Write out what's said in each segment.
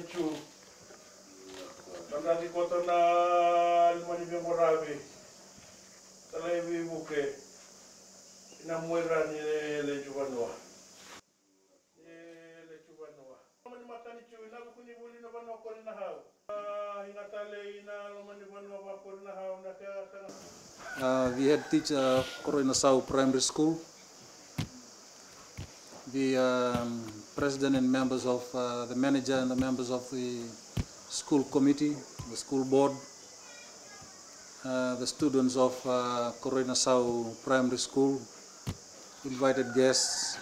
matanichu. Tanati kota na limani vimoravi. Talevi buke. Ina muera ni le juvanua. Le juvanua. Mani matanichu ina bukuni buli na vanua Koroinasau. Ingatale ina mani vanua va Koroinasau na kaya. The head teacher Koroinasau Primary School, the president and members of the manager and the members of the school committee, the school board, the students of Koroinasau Primary School, invited guests,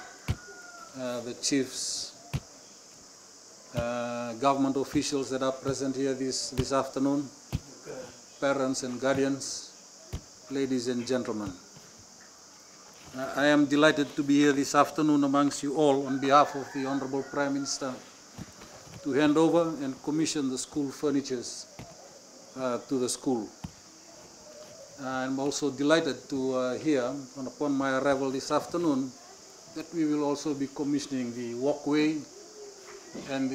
the chiefs, government officials that are present here this afternoon, parents and guardians, ladies and gentlemen. I am delighted to be here this afternoon amongst you all on behalf of the Honorable Prime Minister to hand over and commission the school furnitures to the school. I'm also delighted to hear, upon my arrival this afternoon, that we will also be commissioning the walkway and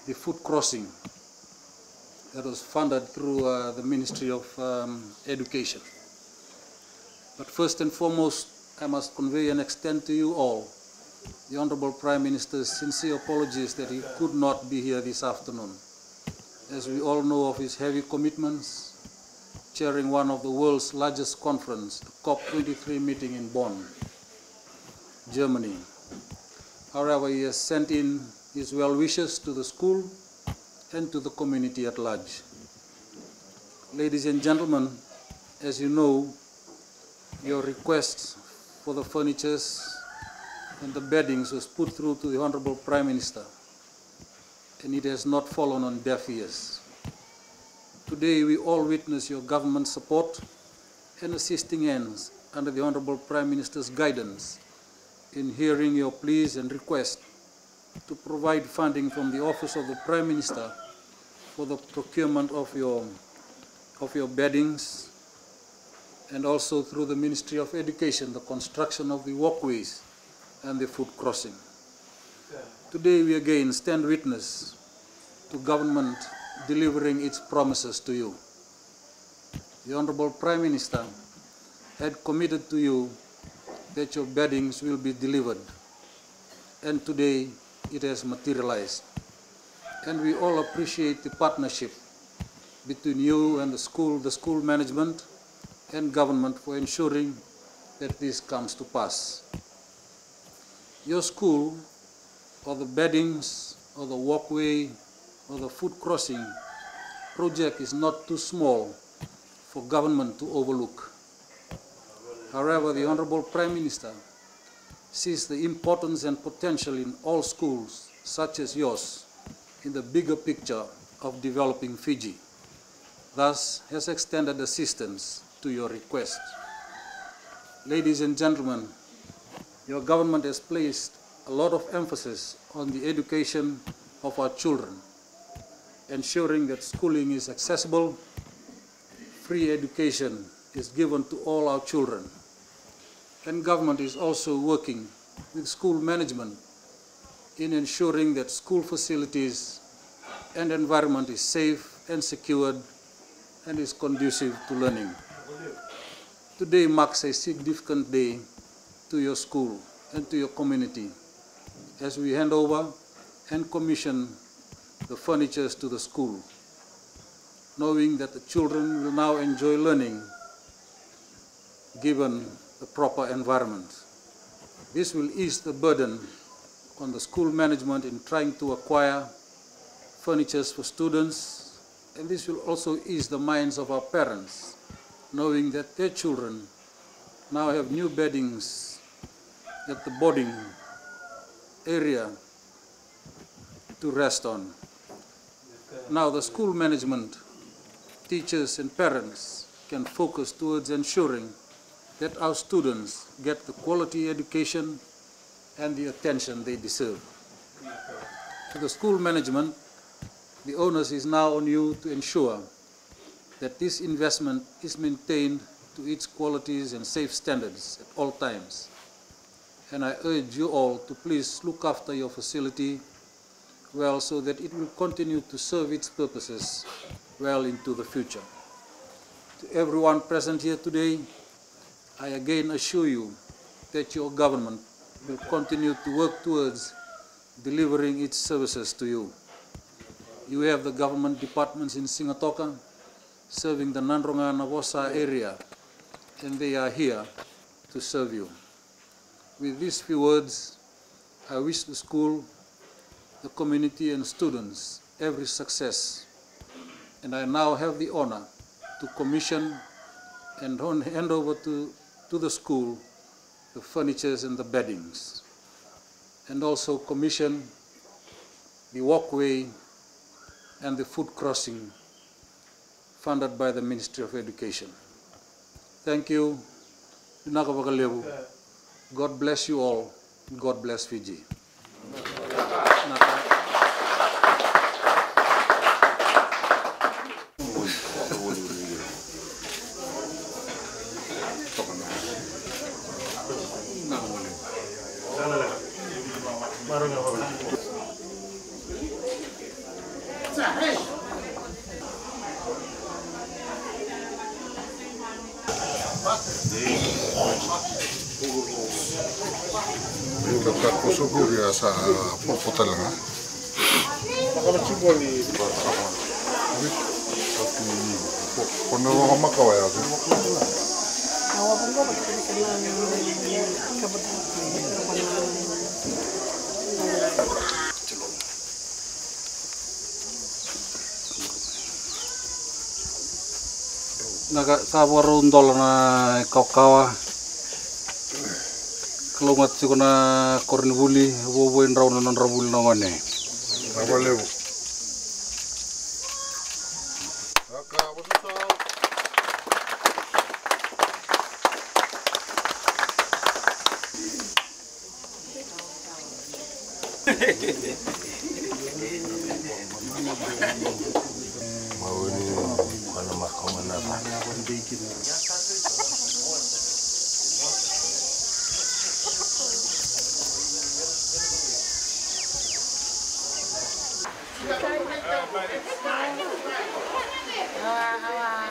the foot crossing that was funded through the Ministry of Education. But first and foremost, I must convey and extend to you all the Honorable Prime Minister's sincere apologies that he could not be here this afternoon. As we all know of his heavy commitments, chairing one of the world's largest conference, the COP23 meeting in Bonn, Germany. However, he has sent in his well wishes to the school and to the community at large. Ladies and gentlemen, as you know, your request for the furnitures and the beddings was put through to the Honorable Prime Minister, and it has not fallen on deaf ears. Today we all witness your government support and assisting hands under the Honorable Prime Minister's guidance in hearing your pleas and request to provide funding from the Office of the Prime Minister for the procurement of your beddings, and also through the Ministry of Education, the construction of the walkways and the foot crossing. Today we again stand witness to government delivering its promises to you. The Honorable Prime Minister had committed to you that your beddings will be delivered, and today it has materialized. And we all appreciate the partnership between you and the school management and government for ensuring that this comes to pass. Your school, or the beddings, or the walkway, or the foot crossing project is not too small for government to overlook. However, the Honorable Prime Minister sees the importance and potential in all schools, such as yours, in the bigger picture of developing Fiji, thus has extended assistance to your request. Ladies and gentlemen, your government has placed a lot of emphasis on the education of our children, ensuring that schooling is accessible, free education is given to all our children, and government is also working with school management in ensuring that school facilities and environment is safe and secured and is conducive to learning. Today marks a significant day to your school and to your community as we hand over and commission the furnitures to the school, knowing that the children will now enjoy learning given the proper environment. This will ease the burden on the school management in trying to acquire furnitures for students, and this will also ease the minds of our parents, knowing that their children now have new beddings at the boarding area to rest on. Now the school management, teachers and parents can focus towards ensuring that our students get the quality education and the attention they deserve. To the school management, the onus is now on you to ensure that this investment is maintained to its qualities and safe standards at all times. and I urge you all to please look after your facility well so that it will continue to serve its purposes well into the future. To everyone present here today, I again assure you that your government will continue to work towards delivering its services to you. You have the government departments in Singatoka serving the Nadroga Navosa area, and they are here to serve you. With these few words, I wish the school, the community and students every success, and I now have the honor to commission and hand over to the school the furnitures and the beddings, and also commission the walkway and the food crossing funded by the Ministry of Education. Thank you. God bless you all. God bless Fiji. Kusuburia sa popotalanga. Kono makawaya. Naga sawarun dolana kaukawa. Kalau ngat si kona kornibuli, boboin raun non rabul nongane. Balenabelo. Mau ini mana makaman apa? Hawa.